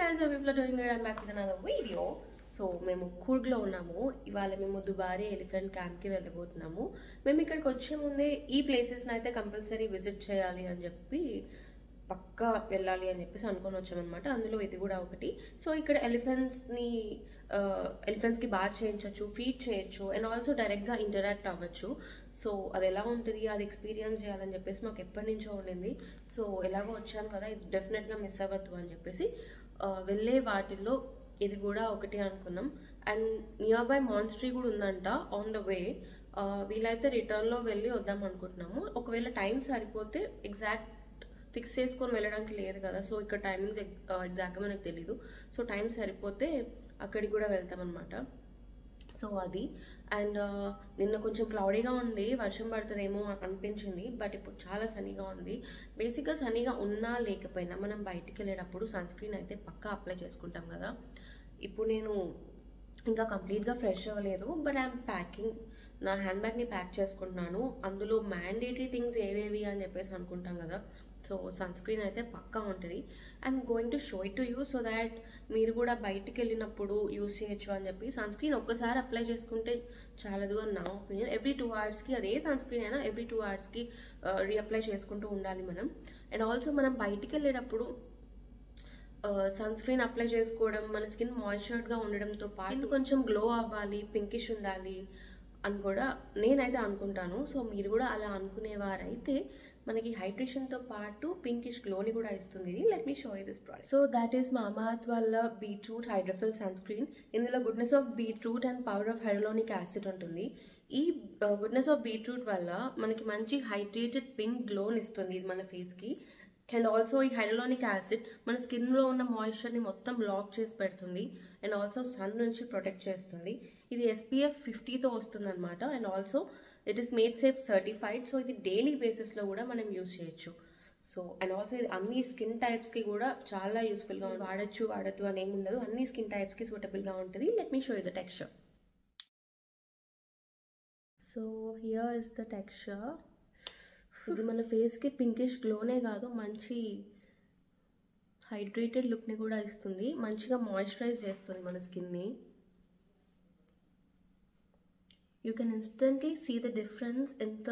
guys, how people are doing good? I'm back with another video. So మేము కూర్గ్లో ఉన్నాము. ఇవాళ మేము దుబారీ ఎలిఫెంట్ క్యాంప్కి వెళ్ళబోతున్నాము. మేము ఇక్కడికి వచ్చే ముందే ఈ ప్లేసెస్ని అయితే కంపల్సరీ విజిట్ చేయాలి అని చెప్పి పక్కా వెళ్ళాలి అని చెప్పేసి అనుకొని వచ్చామన్నమాట. అందులో ఇది కూడా ఒకటి. సో ఇక్కడ ఎలిఫెంట్స్కి బాత్ చేయించవచ్చు, ఫీడ్ చేయొచ్చు అండ్ ఆల్సో డైరెక్ట్గా ఇంటరాక్ట్ అవ్వచ్చు. సో అది ఎలా ఉంటుంది, అది ఎక్స్పీరియన్స్ చేయాలని చెప్పేసి మాకు ఎప్పటి నుంచో ఉండింది. సో ఎలాగో వచ్చాను కదా, ఇది డెఫినెట్గా మిస్ అవ్వద్దు అని చెప్పేసి వెళ్ళే వాటిల్లో ఇది కూడా ఒకటి అనుకున్నాం. అండ్ నియర్ బై మాన్స్ట్రీ కూడా ఉందంట ఆన్ ద వే. వీలైతే రిటర్న్లో వెళ్ళి వద్దాం అనుకుంటున్నాము. ఒకవేళ టైం సరిపోతే ఎగ్జాక్ట్ ఫిక్స్ చేసుకొని వెళ్ళడానికి లేదు కదా, సో ఇక్కడ టైమింగ్స్ ఎగ్జాక్ట్గా మనకు తెలీదు. సో టైం సరిపోతే అక్కడికి కూడా వెళ్తామన్నమాట. సో అది. అండ్ నిన్న కొంచెం క్లౌడీగా ఉంది, వర్షం పడుతుందేమో అనిపించింది, బట్ ఇప్పుడు చాలా సన్నీగా ఉంది. బేసిక్గా సన్నీగా ఉన్నా లేకపోయినా మనం బయటికి వెళ్ళేటప్పుడు సన్ స్క్రీన్ అయితే పక్కా అప్లై చేసుకుంటాం కదా. ఇప్పుడు నేను ఇంకా కంప్లీట్గా ఫ్రెష్ అవ్వలేదు, బట్ ఐఎమ్ ప్యాకింగ్. నా హ్యాండ్ బ్యాగ్ని ప్యాక్ చేసుకుంటున్నాను. అందులో మ్యాండేటరీ థింగ్స్ ఏవేవి అని చెప్పేసి అనుకుంటాం కదా. సో సన్ స్క్రీన్ అయితే పక్కా ఉంటుంది. I'm going to show it to you so that మీరు కూడా బయటికి వెళ్ళినప్పుడు యూస్ చేయొచ్చు అని చెప్పి. సన్ స్క్రీన్ ఒక్కసారి అప్లై చేసుకుంటే చాలదు అని నా ఒపీనియన్. ఎవ్రీ 2 అవర్స్కి, అదే సన్ స్క్రీన్ అయినా ఎవ్రీ 2 అవర్స్కి రీఅప్లై చేసుకుంటూ ఉండాలి మనం. అండ్ ఆల్సో మనం బయటికి వెళ్ళేటప్పుడు సన్ స్క్రీన్ అప్లై చేసుకోవడం మన స్కిన్ మాయిశ్చర్డ్గా ఉండడంతో పాటు కొంచెం గ్లో అవ్వాలి, పింకిష్ ఉండాలి అని కూడా నేనైతే అనుకుంటాను. సో మీరు కూడా అలా అనుకునేవారైతే మనకి హైడ్రేషన్తో పాటు పింకిష్ గ్లోని కూడా ఇస్తుంది. Let me show you this product. So that is Mamaearth వాళ్ళ బీట్రూట్ హైడ్రోఫిల్ సన్ స్క్రీన్. ఇందులో goodness of beetroot and power of hyaluronic acid ఉంటుంది. ఈ గుడ్నెస్ ఆఫ్ బీట్రూట్ వల్ల మనకి మంచి హైడ్రేటెడ్ పింక్ గ్లోని ఇస్తుంది ఇది మన ఫేస్కి. అండ్ ఆల్సో ఈ హైడ్రోనిక్ యాసిడ్ మన స్కిన్లో ఉన్న మాయిశ్చర్ని మొత్తం లాక్ చేసి పెడుతుంది. అండ్ ఆల్సో సన్ నుంచి ప్రొటెక్ట్ చేస్తుంది. ఇది SPF 50తో వస్తుంది అనమాట. And also it is made safe certified. So ఇది డైలీ బేసిస్లో కూడా మనం యూస్ చేయొచ్చు. సో అండ్ ఆల్సో ఇది అన్ని స్కిన్ టైప్స్కి కూడా చాలా యూస్ఫుల్గా వాడచ్చు వాడద్దు అని ఏమి ఉండదు. అన్ని స్కిన్ టైప్స్కి సూటబుల్గా ఉంటుంది. Let me show you the texture. So here is the texture. ఇది మన ఫేస్కి పింకిష్ గ్లోనే కాదు, మంచి హైడ్రేటెడ్ లుక్ని కూడా ఇస్తుంది. మంచిగా మాయిశ్చరైజ్ చేస్తుంది మన స్కిన్ని. You can instantly see the difference. ఎంత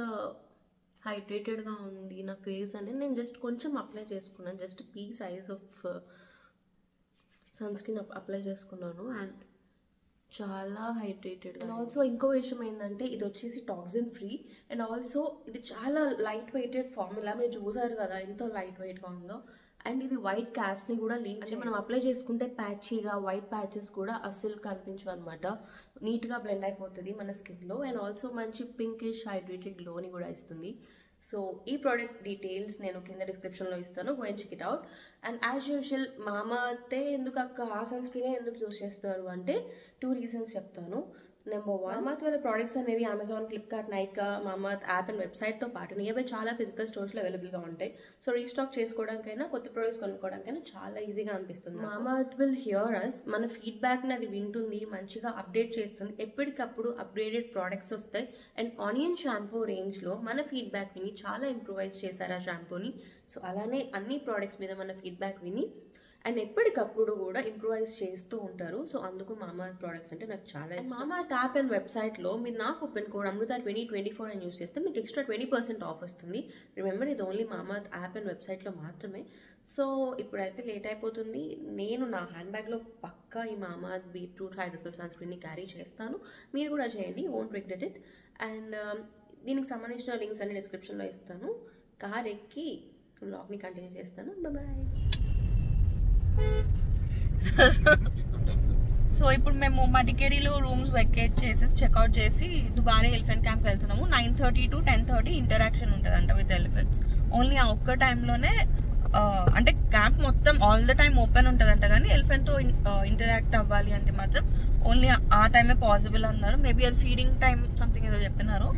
హైడ్రేటెడ్గా ఉంది నా ఫేస్ అని. నేను జస్ట్ కొంచెం అప్లై చేసుకున్నాను, just pea size of sunscreen apply చేసుకున్నాను అండ్ చాలా హైడ్రేటెడ్. అండ్ ఆల్సో ఇంకో విషయం ఏంటంటే ఇది వచ్చేసి టాక్సిన్ ఫ్రీ. అండ్ ఆల్సో ఇది చాలా లైట్ వెయిటెడ్ ఫార్ములా. మీరు చూసారు కదా ఎంత లైట్ వెయిట్గా ఉందో. అండ్ ఇది వైట్ క్యాస్ట్ని కూడా లీవ్ అంటే మనం అప్లై చేసుకుంటే ప్యాచీగా వైట్ ప్యాచెస్ కూడా అస్సలు కనిపించవు అనమాట. నీట్గా బ్లెండ్ అయిపోతుంది మన స్కిన్లో. అండ్ ఆల్సో మంచి పింకిష్ హైడ్రేటెడ్ గ్లోని కూడా ఇస్తుంది. సో ఈ ప్రోడక్ట్ డీటెయిల్స్ నేను కింద డిస్క్రిప్షన్లో ఇస్తాను, go and check it out. And as usual మామాఅర్తే ఎందుకు ఆ సన్ స్క్రీనే ఎందుకు యూస్ చేస్తారు అంటే 2 రీజన్స్ చెప్తాను. నెంబర్ 1, మామాఅర్త్ వాళ్ళ ప్రోడక్ట్స్ అనేవి Amazon, Flipkart, Nykaa, Mamaearth app and వెబ్సైట్తో పాటు నియర్ బై చాలా ఫిజికల్ స్టోర్స్లో అవైలబుల్గా ఉంటాయి. సో రీస్టాక్ చేసుకోవడానికైనా కొత్త ప్రోడక్ట్స్ కొనుక్కోవడానికైనా చాలా ఈజీగా అనిపిస్తుంది. మామాఅర్త్ విల్ హియర్ అస్. మన ఫీడ్బ్యాక్ని అది వింటుంది, మంచిగా అప్డేట్ చేస్తుంది. ఎప్పటికప్పుడు అప్గ్రేడెడ్ ప్రోడక్ట్స్ వస్తాయి. అండ్ ఆనియన్ షాంపూ రేంజ్లో మన ఫీడ్బ్యాక్ విని చాలా ఇంప్రూవైజ్ చేశారు ఆ షాంపూని. సో అలానే అన్ని ప్రోడక్ట్స్ మీద మన ఫీడ్బ్యాక్ విని అండ్ ఎప్పటికప్పుడు కూడా ఇంప్రూవైజ్ చేస్తూ ఉంటారు. సో అందుకు మామాఅర్త్ ప్రోడక్ట్స్ అంటే నాకు చాలా ఇష్టం. మామాఅర్త్ యాప్ అండ్ వెబ్సైట్లో మీరు నా కూపన్ కోడ్ అమృత 2024 అని యూస్ చేస్తే మీకు ఎక్స్ట్రా 20% ఆఫ్ వస్తుంది. రిమెంబర్, ఇది ఓన్లీ మామాఅర్త్ యాప్ అండ్ వెబ్సైట్లో మాత్రమే. సో ఇప్పుడైతే లేట్ అయిపోతుంది. నేను నా హ్యాండ్ బ్యాగ్లో పక్కా ఈ మామాఅర్త్ బీట్రూట్ హైడ్రోఫిల్ సన్ స్క్రీన్ని క్యారీ చేస్తాను. మీరు కూడా చేయండి, వోంట్ రిగ్రెట్ ఇట్. అండ్ దీనికి సంబంధించిన లింక్స్ అన్ని డిస్క్రిప్షన్లో ఇస్తాను. కార్ ఎక్కి వ్లాగ్ని కంటిన్యూ చేస్తాను. బాయ్. సో ఇప్పుడు మేము మడికేరిలో రూమ్స్ వెకేట్ చేసి చెక్అవుట్ చేసి దుబారీ ఎలిఫెంట్ క్యాంప్కి వెళ్తున్నాము. 9:30 to 10:30 ఇంటరాక్షన్ ఉంటుందంట విత్ ఎలిఫెంట్స్. ఓన్లీ ఆ ఒక్క టైంలోనే, అంటే క్యాంప్ మొత్తం ఆల్ ద టైమ్ ఓపెన్ ఉంటుందంట, కానీ ఎలిఫెంట్తో ఇంటరాక్ట్ అవ్వాలి అంటే మాత్రం ఓన్లీ ఆ టైమే పాసిబుల్ అన్నారు. మేబీ అది ఫీడింగ్ టైం సంథింగ్ ఏదో చెప్తున్నారు.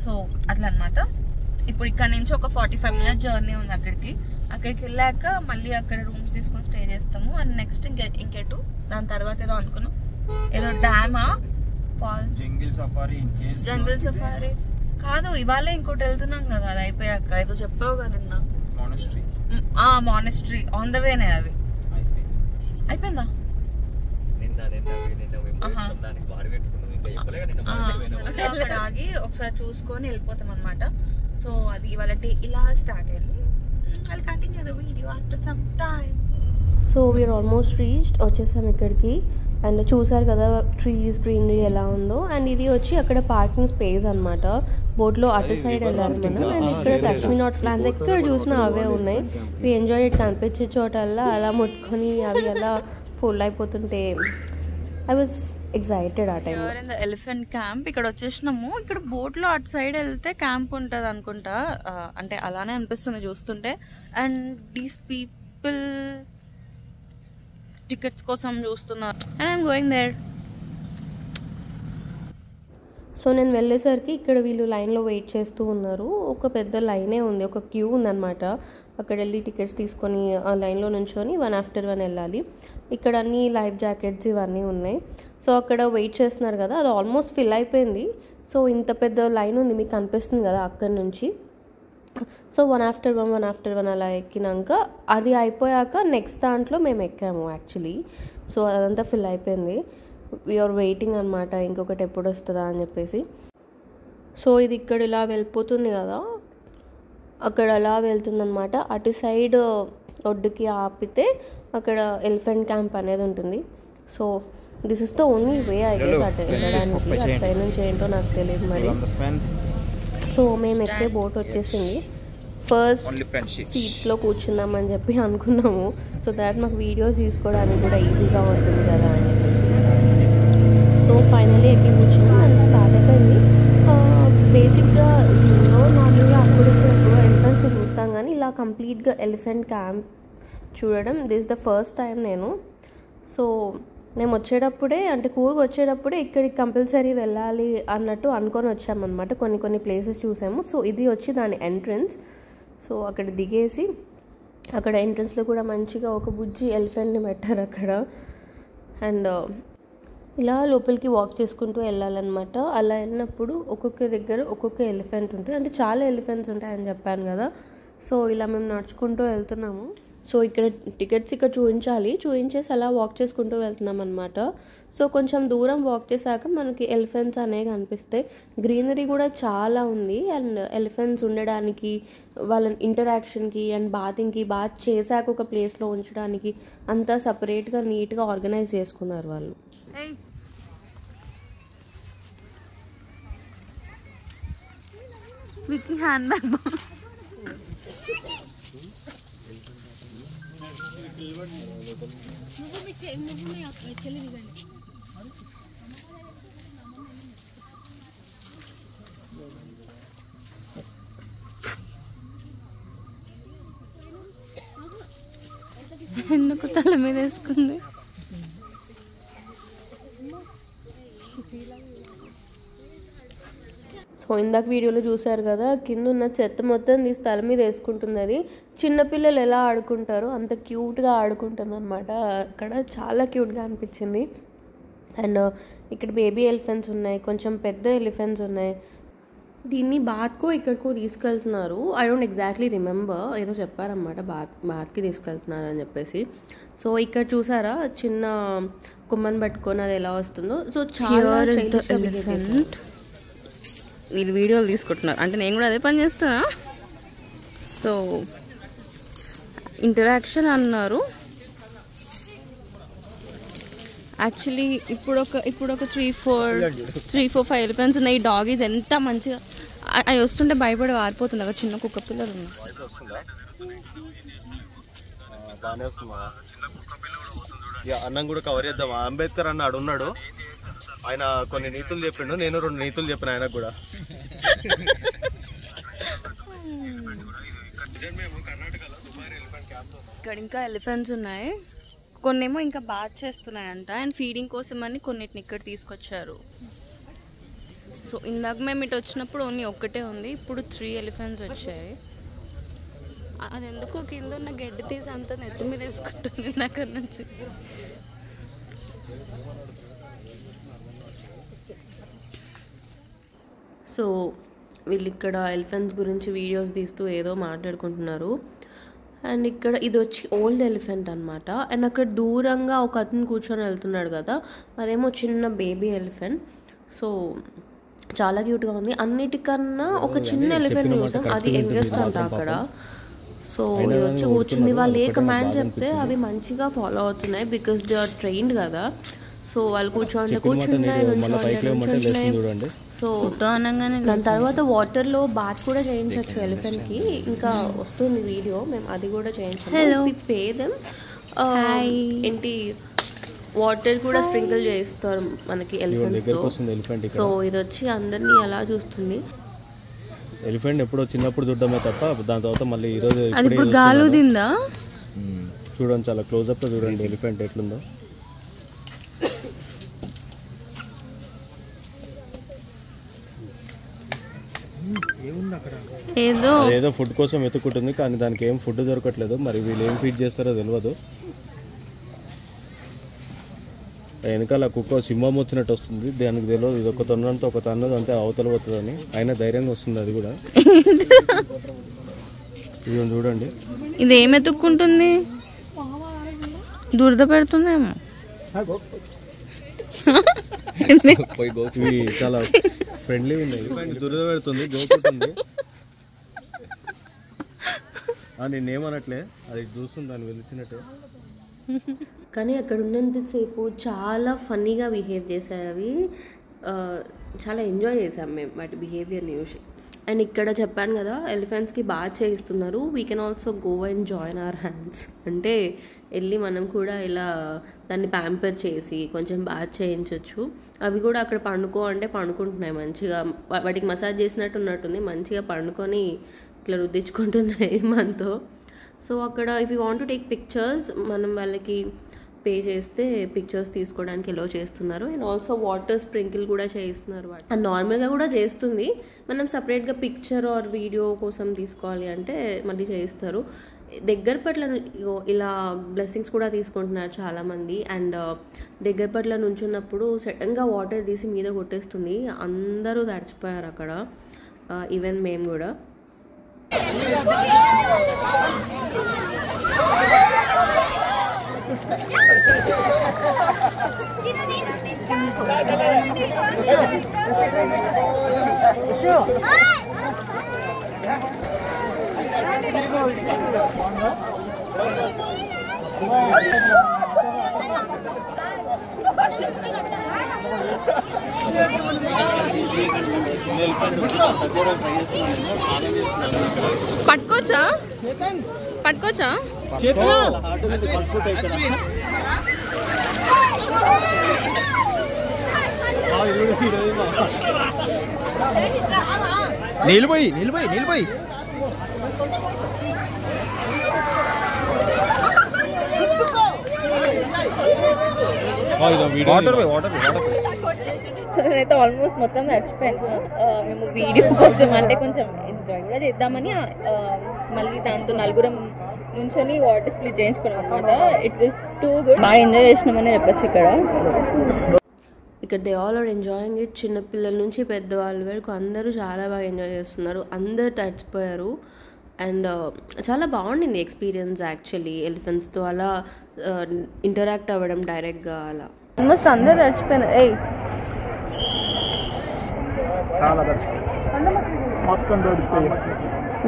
సో అట్లా అనమాట. ఇప్పుడు ఇక్కడ నుంచి ఒక 45 minutes జర్నీ ఉంది అక్కడికి వెళ్ళాక మళ్ళీ అక్కడ రూమ్స్ తీసుకొని స్టే చేస్తాము. అండ్ నెక్స్ట్ ఇంకెటు దాని తర్వాత ఏదో అనుకున్నాం, ఏదో డ్యామా ఫాల్స్, జంగిల్ సఫారీ కాదు, ఇవాళ ఇంకోటి వెళ్తున్నాం కదా అది అయిపోయాక. ఏదో చెప్పావు కదా నిన్న, మానెస్ట్రీ ఆన్ ద వేనే అది. అయిపోయిందా? అక్కడ ఆగి ఒకసారి చూసుకొని వెళ్ళిపోతాం అనమాట. సో అది ఇవాళ డే ఇలా స్టార్ట్ అయింది. I'll continue the video after some time. So we are almost reached, వచ్చేసాం ఇక్కడికి. అండ్ చూసారు కదా ట్రీస్ గ్రీనరీ ఎలా ఉందో. అండ్ ఇది వచ్చి అక్కడ పార్కింగ్ స్పేస్ అనమాట. బోట్లో అటు సైడ్ వెళ్ళాలి మనం. అండ్ ఇక్కడ టచ్ మీ నాట్ ప్లాన్స్ ఎక్కడ చూసినా అవే ఉన్నాయి. వి ఎంజాయ్ ఇట్, కనిపించే చోటల్లా అలా ముట్టుకొని అవి అలా ఫుల్ అయిపోతుంటే ఐ వాజ్ ఎక్సైటెడ్ ఆ టైం. ఎలిఫెంట్ క్యాంప్ ఇక్కడ వచ్చేసినాము. ఇక్కడ బోట్లో అటు సైడ్ వెళ్తే క్యాంప్ ఉంటుంది అనుకుంటా, అంటే అలానే అనిపిస్తుంది చూస్తుంటే. అండ్ దీస్ పీపుల్ టికెట్స్ కోసం చూస్తున్నారు. And I'm going there. So నేను వెళ్ళేసరికి ఇక్కడ వీళ్ళు లైన్లో వెయిట్ చేస్తూ ఉన్నారు. ఒక పెద్ద లైనే ఉంది, ఒక క్యూ ఉందన్నమాట. అక్కడ వెళ్ళి టికెట్స్ తీసుకొని ఆ లైన్లో నుంచొని 1 after 1 వెళ్ళాలి. ఇక్కడ అన్ని లైఫ్ జాకెట్స్ ఇవన్నీ ఉన్నాయి. సో అక్కడ వెయిట్ చేస్తున్నారు కదా, అది ఆల్మోస్ట్ ఫిల్ అయిపోయింది. సో ఇంత పెద్ద లైన్ ఉంది, మీకు కనిపిస్తుంది కదా అక్కడ నుంచి. సో 1 after 1 అలా ఎక్కినాక అది అయిపోయాక నెక్స్ట్ దాంట్లో మేము ఎక్కాము యాక్చువల్లీ. సో అదంతా ఫిల్ అయిపోయింది. వీఆర్ వెయిటింగ్ అనమాట, ఇంకొకటి ఎప్పుడు వస్తుందా అని చెప్పేసి. సో ఇది ఇక్కడ ఇలా వెళ్ళిపోతుంది కదా, అక్కడ అలా వెళ్తుందనమాట. అటు సైడ్ ఒడ్డుకి ఆపితే అక్కడ ఎలిఫెంట్ క్యాంప్ అనేది ఉంటుంది. So this is the only way I guess అటు వెళ్ళడానికి. అటు సైడ్ నుంచి ఏంటో నాకు తెలియదు మరి. సో మేము ఎక్కే బోట్ వచ్చేసింది. ఫస్ట్ సీట్స్లో కూర్చుందామని చెప్పి అనుకున్నాము. సో దాట్ మాకు వీడియోస్ తీసుకోవడానికి కూడా ఈజీగా ఉంటుంది కదా అని చెప్పేసి. సో ఫైనల్లీ ఎక్కి కూర్చున్నాం. మనకి స్టార్ట్ అయిపోయింది. బేసిక్గా జూలో నార్మల్గా అప్పుడప్పుడు ఎంట్రన్స్ చూస్తాం కానీ ఇలా కంప్లీట్గా ఎలిఫెంట్ క్యాంప్ చూడడం దిస్ ద ఫస్ట్ టైం నేను. సో మేము వచ్చేటప్పుడే అంటే కూర్గు వచ్చేటప్పుడే ఇక్కడికి కంపల్సరీ వెళ్ళాలి అన్నట్టు అనుకొని వచ్చామన్నమాట. కొన్ని ప్లేసెస్ చూసాము. సో ఇది వచ్చి దాని ఎంట్రన్స్. సో అక్కడ దిగేసి అక్కడ ఎంట్రన్స్లో కూడా మంచిగా ఒక బుజ్జి ఎలిఫెంట్ని పెట్టారు అక్కడ. అండ్ ఇలా లోపలికి వాక్ చేసుకుంటూ వెళ్ళాలన్నమాట. అలా వెళ్ళినప్పుడు ఒక్కొక్క దగ్గర ఒక్కొక్క ఎలిఫెంట్ ఉంటుంది, అంటే చాలా ఎలిఫెంట్స్ ఉంటాయని చెప్పాను కదా. సో ఇలా మేము నడుచుకుంటూ వెళ్తున్నాము. సో ఇక్కడ టికెట్స్ ఇక్కడ చూపించేసి అలా వాక్ చేసుకుంటూ వెళ్తున్నాం అనమాట. సో కొంచెం దూరం వాక్ చేశాక మనకి ఎలిఫెంట్స్ అనేవి కనిపిస్తాయి. గ్రీనరీ కూడా చాలా ఉంది. అండ్ ఎలిఫెంట్స్ ఉండడానికి, వాళ్ళ ఇంటరాక్షన్కి అండ్ బాతింగ్కి, బాత్ చేశాక ఒక ప్లేస్లో ఉంచడానికి అంతా సపరేట్గా నీట్గా ఆర్గనైజ్ చేసుకున్నారు వాళ్ళు. హ్యాండ్ బ్యాగ్ ఎందుకు తల మీద వేసుకుంది? సో ఇందాక వీడియోలో చూసారు కదా, కింద ఉన్న చెత్త మొత్తం తీసి తల మీద వేసుకుంటుంది. అది చిన్నపిల్లలు ఎలా ఆడుకుంటారో అంత క్యూట్గా ఆడుకుంటుంది అనమాట. అక్కడ చాలా క్యూట్గా అనిపించింది. అండ్ ఇక్కడ బేబీ ఎలిఫెంట్స్ ఉన్నాయి, కొంచెం పెద్ద ఎలిఫెంట్స్ ఉన్నాయి. దీన్ని బాత్కో ఇక్కడికో తీసుకెళ్తున్నారు. ఐ డోంట్ ఎగ్జాక్ట్లీ రిమెంబర్, ఏదో చెప్పారన్నమాట బాత్కి తీసుకెళ్తున్నారు అని చెప్పేసి. సో ఇక్కడ చూసారా చిన్న కుమ్మని పట్టుకొని అది ఎలా వస్తుందో. సో చాలా వీళ్ళు వీడియోలు తీసుకుంటున్నారు, అంటే నేను కూడా అదే పని చేస్తున్నా. సో ఇంటరాక్షన్ అన్నారు. యాక్చువల్లీ ఇప్పుడు ఒక 3-4-5 ఎలిఫెంట్స్ ఉన్నాయి. ఈ డాగీస్ ఎంత మంచిగా అవి వస్తుంటే భయపడి వారిపోతుంది. అక్కడ చిన్న కుక్క పిల్లలు ఉన్నాయి. అన్నం కూడా కవర్ చేద్దాం. అంబేద్కర్ అన్నాడు ఉన్నాడు, ఆయన కొన్ని నీతులు చెప్పిండు, నేను 2 నీతులు చెప్పిన ఆయనకు కూడా. ఇక్కడ ఇంకా ఎలిఫెంట్స్ ఉన్నాయి, కొన్నేమో ఇంకా బాత్ చేస్తున్నాయంట. అండ్ ఫీడింగ్ కోసం అని కొన్నిటిని ఇక్కడ తీసుకొచ్చారు. సో ఇందాక మేము ఇటు వచ్చినప్పుడు ఓన్లీ ఒక్కటే ఉంది, ఇప్పుడు 3 ఎలిఫెంట్స్ వచ్చాయి. అది ఎందుకో కింద ఉన్న గడ్డి తీసి అంతా నెత్తి మీద వేసుకుంటుంది అక్కడ నుంచి. సో వీళ్ళు ఇక్కడ ఎలిఫెంట్స్ గురించి వీడియోస్ తీస్తూ ఏదో మాట్లాడుకుంటున్నారు. అండ్ ఇక్కడ ఇది వచ్చి ఓల్డ్ ఎలిఫెంట్ అనమాట. అండ్ అక్కడ దూరంగా ఒక అతను కూర్చొని వెళ్తున్నాడు కదా, అదేమో చిన్న బేబీ ఎలిఫెంట్. సో చాలా క్యూట్గా ఉంది. అన్నిటికన్నా ఒక చిన్న ఎలిఫెంట్ చూసాం, అది యంగెస్ట్ అంట అక్కడ. సో ఇది వచ్చి కూర్చుంది. వాళ్ళు ఏ కమాండ్ చెప్తే అవి మంచిగా ఫాలో అవుతున్నాయి, బికాస్ దే ఆర్ ట్రైన్డ్ కదా. సో వాళ్ళు కూర్చున్నాయి, నుంచున్నాయి. సో దాని తర్వాత వాటర్లో బాత్ కూడా చేయించవచ్చు ఎలిఫెంట్కి. ఇంకా వస్తుంది వీడియో, మేము అది కూడా చేయించాము. పే దెమ్ ఏంటి వాటర్ కూడా స్ప్రింకిల్ చేస్తారు మనకి ఎలిఫెంట్స్తో. సో ఇది వచ్చి అందరినీ అలా చూస్తుంది. ఎలిఫెంట్ ఎప్పుడో చిన్నప్పుడు చూడడమే తప్ప దాని తర్వాత మళ్ళీ ఈరోజు ఇప్పుడు గాలుదిందా చూడండి, చాలా క్లోజ్అప్ చూడండి ఎలిఫెంట్ ఎట్లుందో. ఏదో ఫుడ్ కోసం వెతుక్కుంటుంది, కానీ దానికి ఏం ఫుడ్ దొరకట్లేదు. మరి వీళ్ళు ఏం ఫీడ్ చేస్తారో తెలియదు. వెనకాల కుక్క సింహం వచ్చినట్టు వస్తుంది, దానికి తెలియదు ఇది ఒక తొన్నంతో ఒక తన్నది అంతే అవతల పోతుందని. అయినా ధైర్యంగా వస్తుంది అది కూడా. ఇది చూడండి, ఇది ఏం ఎత్తుక్కుంటుంది, దురద పెడుతుందేమో. ఇవి చాలా ఫ్రెండ్లీ ఉన్నాయి, దురద పెడుతుంది, గోకుంటుంది. నేనేమనట్లే, అది చూస్తుంది దాన్ని వెలిచినట్టు. కానీ అక్కడ ఉన్నంతసేపు చాలా ఫన్నీగా బిహేవ్ చేశాయి అవి. చాలా ఎంజాయ్ చేసాం మేము వాటి బిహేవియర్ని చూసి. అండ్ ఇక్కడ చెప్పాను కదా ఎలిఫెంట్స్కి బాగా చేయిస్తున్నారు. We can also go and join our hands. అంటే వెళ్ళి మనం కూడా ఇలా దాన్ని ప్యాంపర్ చేసి కొంచెం బాగా చేయించవచ్చు. అవి కూడా అక్కడ పండుకో అంటే పండుకుంటున్నాయి మంచిగా. వాటికి మసాజ్ చేసినట్టు ఉన్నట్టుంది, మంచిగా పండుకొని ఇట్లా రుద్దించుకుంటున్నాయి మనతో. సో అక్కడ if you want to take pictures మనం వాళ్ళకి పే చేస్తే పిక్చర్స్ తీసుకోవడానికి ఎలో చేస్తున్నారు. అండ్ ఆల్సో వాటర్ స్ప్రింకిల్ కూడా చేయిస్తున్నారు. అది నార్మల్గా కూడా చేస్తుంది, మనం సపరేట్గా పిక్చర్ ఆర్ వీడియో కోసం తీసుకోవాలి అంటే మళ్ళీ చేయిస్తారు. దగ్గర పట్ల ఇలా బ్లెస్సింగ్స్ కూడా తీసుకుంటున్నారు చాలామంది. అండ్ దగ్గర పట్ల నుంచున్నప్పుడు సడన్గా వాటర్ తీసి మీద కొట్టేస్తుంది, అందరూ తడిచిపోయారు అక్కడ, ఈవెన్ మేము కూడా. పట్టుకోవచ్చా నిలిపోయి నేనైతే ఆల్మోస్ట్ మొత్తం నడిచిపోయాను. మేము వీడియో కోసం అంటే కొంచెం ఎంజాయ్ కూడా చేద్దామని మళ్ళీ దాంతో నలుగురం నుంచొని వాటర్ స్ప్లిట్ చేయించుకున్నాం అనమాట. ఇట్ వాస్ టూ గుడ్, బాగా ఎంజాయ్ చేసినామని చెప్పచ్చు. ఇక్కడ they all are enjoying it. చిన్నపిల్లల నుంచి పెద్దవాళ్ళ వరకు అందరూ చాలా బాగా ఎంజాయ్ చేస్తున్నారు, అందరు తడిచిపోయారు. అండ్ చాలా బాగుండింది ఎక్స్పీరియన్స్ యాక్చువల్లీ ఎలిఫెంట్స్తో అలా ఇంటరాక్ట్ అవ్వడం డైరెక్ట్గా. అలా ఆల్మోస్ట్ అందరూ తడిచిపోయినారు.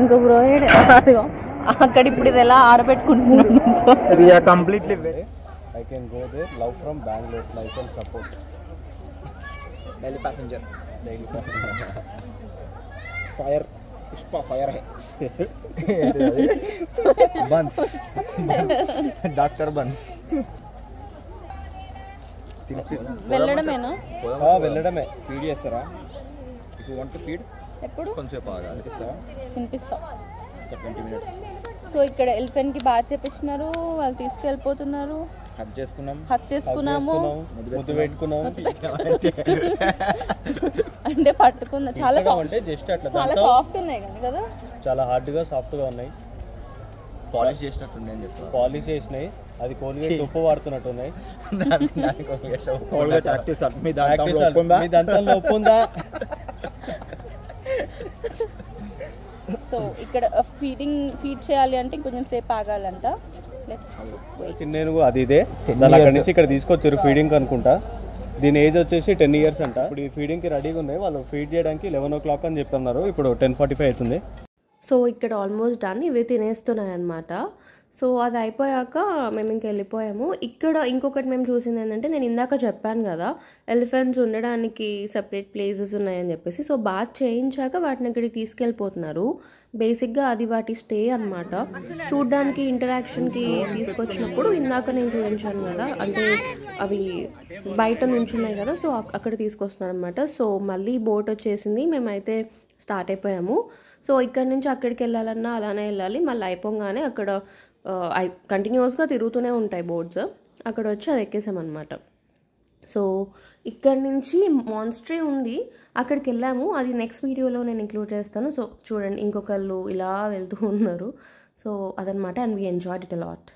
ఇంకా బ్రో అదిగో అక్కడ ఇప్పుడు ఇది ఎలా ఆరబెట్టుకుంటున్నాను. I can go there. Love from Bangalore. Like and support. daily passenger. Fire. Pushpa fire hai. Buns. Dr. Buns. వెళ్ళడమేనా? వెళ్ళడమే. ఫీడ్ చేస్తారా? If you want to feed, ఎప్పుడు కొంచెం ఆగాలి. తినిపిస్తాం. 20 minutes. సో ఇక్కడ ఎలిఫెంట్ కి బాగా చేపించినారు, వాళ్ళు తీసుకెళ్ళిపోతున్నారు. హక్ చేసుకున్నాము, ముద్దు పెట్టుకున్నాము. అంటే పట్టుకున్నా చాలా జస్ట్ అట్లా చాలా సాఫ్ట్ ఉన్నాయి కదా, చాలా హార్డ్ గా సాఫ్ట్ గా ఉన్నాయి. పాలిష్ చేసినట్టు అని చెప్పి పాలిష్ చేసినాయి. అది కోల్గేట్ ఉప్పు వాడుతున్నట్టున్నాయి. మీ దంతంలో ఉప్పు ఉందా? సో ఇక్కడ ఫీడ్ చేయాలి అంటే ఇంకొంచెం సేపు ఆగాలంట. చిన్న ఏనుగు అది ఇదే దాని అక్కడి నుంచి ఇక్కడ తీసుకొచ్చారు ఫీడింగ్ అనుకుంటా. దీని ఏజ్ వచ్చేసి 10 years అంట. ఇప్పుడు ఈ ఫీడింగ్కి రెడీగా ఉన్నాయి. వాళ్ళు ఫీడ్ చేయడానికి 11 o'clock అని చెప్పన్నారు. ఇప్పుడు 10:45 అవుతుంది. సో ఇక్కడ ఆల్మోస్ట్ డన్, ఇవి తినేస్తున్నాయి అన్నమాట. సో అది అయిపోయాక మేము ఇంక వెళ్ళిపోయాము. ఇక్కడ ఇంకొకటి మేము చూసింది ఏంటంటే, నేను ఇందాక చెప్పాను కదా ఎలిఫెంట్స్ ఉండడానికి సెపరేట్ ప్లేసెస్ ఉన్నాయని చెప్పేసి. సో బాత్ చేయించాక వాటిని ఇక్కడికి తీసుకెళ్ళిపోతున్నారు. బేసిక్గా అది వాటి స్టే అనమాట. చూడ్డానికి ఇంటరాక్షన్కి తీసుకొచ్చినప్పుడు ఇందాక నేను చూపించాను కదా, అంటే అవి బయట నుంచున్నాయి కదా, సో అక్కడ తీసుకొస్తున్నారు అనమాట. సో మళ్ళీ బోట్ వచ్చేసింది, మేమైతే స్టార్ట్ అయిపోయాము. సో ఇక్కడ నుంచి అక్కడికి వెళ్ళాలన్నా అలానే వెళ్ళాలి. మళ్ళీ అయిపోగానే అక్కడ కంటిన్యూస్గా తిరుగుతూనే ఉంటాయి బోట్స్. అక్కడ వచ్చి అది ఎక్కేసామన్నమాట. సో ఇక్కడ నుంచి మాన్స్ట్రీ ఉంది, అక్కడికి వెళ్ళాము. అది నెక్స్ట్ వీడియోలో నేను ఇంక్లూడ్ చేస్తాను. సో చూడండి, ఇంకొకళ్ళు ఇలా వెళ్తూ ఉన్నారు. సో అదనమాట. And we enjoyed it a lot.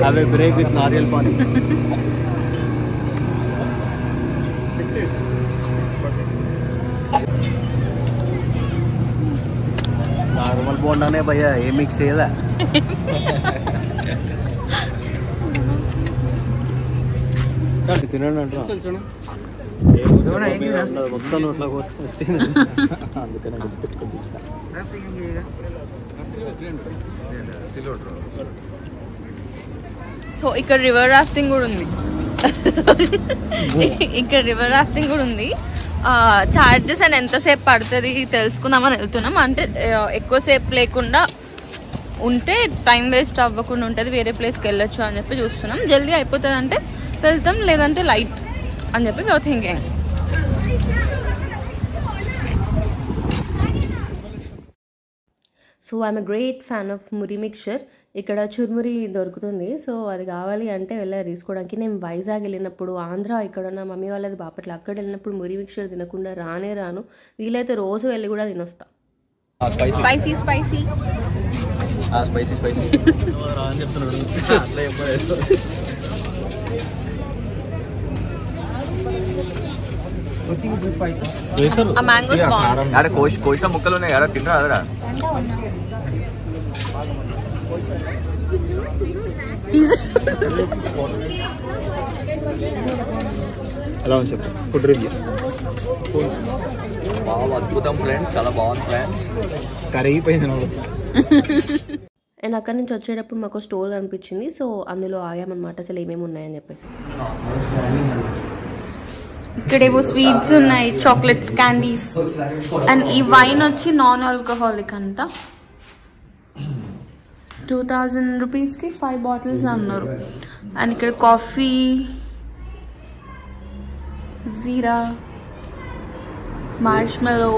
Have a break with Nariyal Pani. Normal బోండానే భయ్యా, ఏ మిక్స్ చేయలే. తినండి అంటున్నా మొత్తం నోట్లో కూర్చొని అందుకనే సో ఇక్కడ రివర్ రాఫ్టింగ్ కూడా ఉంది. ఇక్కడ రివర్ రాఫ్టింగ్ కూడా ఉంది. చార్జెస్ అని ఎంతసేపు పడుతుంది తెలుసుకుందామని వెళ్తున్నాం. అంటే ఎక్కువసేపు లేకుండా ఉంటే టైం వేస్ట్ అవ్వకుండా ఉంటుంది, వేరే ప్లేస్కి వెళ్ళొచ్చు అని చెప్పి చూస్తున్నాం. జల్దీ అయిపోతుంది అంటే వెళ్తాం, లేదంటే లైట్ అని చెప్పి we are thinking. So I'm a great fan of muri mixture. ఇక్కడ చుర్మురి దొరుకుతుంది. సో అది కావాలి అంటే వెళ్ళారు తీసుకోవడానికి. నేను వైజాగ్ వెళ్ళినప్పుడు, ఆంధ్ర ఇక్కడ ఉన్న మమ్మీ వాళ్ళది బాపట్ల, అక్కడ వెళ్ళినప్పుడు మురి మిక్చర్ తినకుండా రాను. వీలైతే రోజు వెళ్ళి కూడా తినొస్తా. స్పైసీ స్పైసీ స్పైసీ స్పైసీ ఆ మ్యాంగోస్ బాగుంది. కోసిన ముక్కలు ఉన్నాయి కదా, తింటారా అదరా? ఎలా ఉంది చెప్పు, ఫుడ్ రివ్యూ. అద్భుతం ఫ్రెండ్స్, చాలా బాగుంది ఫ్రెండ్స్. కరిగిపోయింది నాకు. అండ్ అక్కడి నుంచి వచ్చేటప్పుడు మాకు స్టోర్ కనిపించింది. సో అందులో ఆగామన్నమాట, అసలు ఏమేమి ఉన్నాయని చెప్పేసి. ఇక్కడేవో స్వీట్స్ ఉన్నాయి, చాక్లెట్స్, క్యాండీస్. అండ్ ఈ వైన్ వచ్చి నాన్ ఆల్కహాలిక్ అంట. 2000 రూపీస్కి 5 బాటిల్స్ అన్నారు. అండ్ ఇక్కడ కాఫీ, జీరా, మార్ష్మెలో,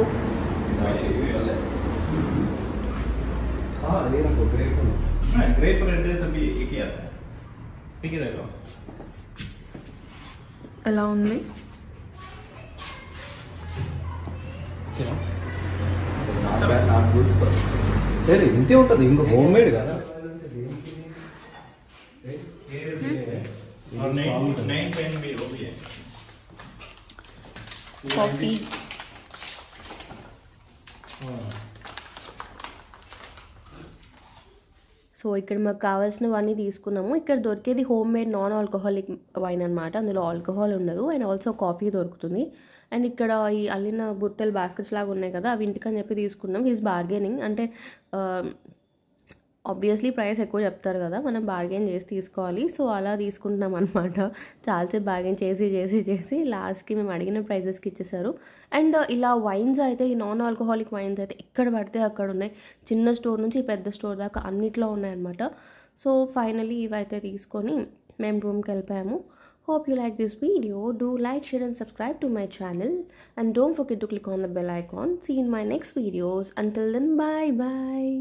ఎలా ఉంది? ఇంతే ఉంటుంది, ఇంకో హోమ్ మేడ్ కదా. కాఫీ, సో ఇక్కడ మాకు కావాల్సినవన్నీ తీసుకున్నాము. ఇక్కడ దొరికేది home made non alcoholic wine అనమాట. అందులో ఆల్కహాల్ ఉండదు. అండ్ ఆల్సో కాఫీ దొరుకుతుంది. అండ్ ఇక్కడ ఈ అల్లిన బుట్టలు బాస్కెట్స్ లాగా ఉన్నాయి కదా, అవి ఇంటికని చెప్పి తీసుకున్నాం. హీస్ బార్గెనింగ్, అంటే ఆబ్వియస్లీ ప్రైస్ ఎక్కువ చెప్తారు కదా, మనం బార్గెన్ చేసి తీసుకోవాలి. సో అలా తీసుకుంటున్నాం అనమాట. చాలాసేపు బార్గెన్ చేసి లాస్ట్కి మేము అడిగిన ప్రైజెస్కి ఇచ్చేసారు. అండ్ ఇలా వైన్స్ అయితే, ఈ నాన్ ఆల్కహాలిక్ వైన్స్ అయితే ఎక్కడ పడితే అక్కడ ఉన్నాయి. చిన్న స్టోర్ నుంచి పెద్ద స్టోర్ దాకా అన్నిట్లో ఉన్నాయన్నమాట. సో ఫైనలీ ఇవైతే తీసుకొని మేము రూమ్కి వెళ్ళిపోయాము. Hope you like this video. Do like, share and subscribe to my channel. And don't forget to click on the bell icon. See you in my next videos. Until then, bye bye.